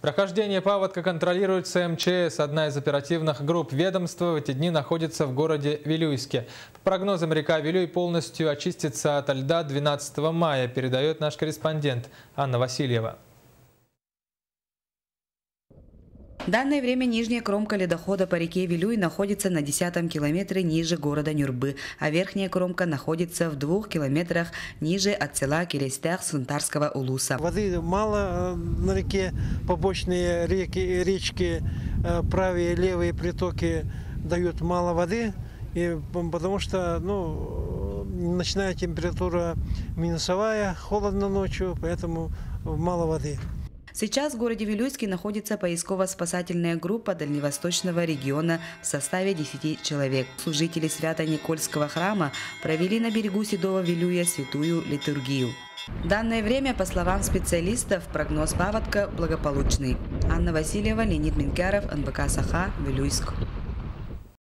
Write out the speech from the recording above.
Прохождение паводка контролируется МЧС. Одна из оперативных групп ведомства в эти дни находится в городе Вилюйске. По прогнозам, река Вилюй полностью очистится ото льда 12 мая, передает наш корреспондент Анна Васильева. В данное время нижняя кромка ледохода по реке Вилюй находится на 10-м километре ниже города Нюрбы, а верхняя кромка находится в 2 километрах ниже от села Келестях Сунтарского улуса. Воды мало на реке, побочные речки, правые и левые притоки дают мало воды, потому что ночная температура минусовая, холодно ночью, поэтому мало воды. Сейчас в городе Вилюйске находится поисково-спасательная группа Дальневосточного региона в составе 10 человек. Служители Свято-Никольского храма провели на берегу Седого Вилюя святую литургию. В данное время, по словам специалистов, прогноз паводка благополучный. Анна Васильева, Леонид Минкяров, НБК Саха, Вилюйск.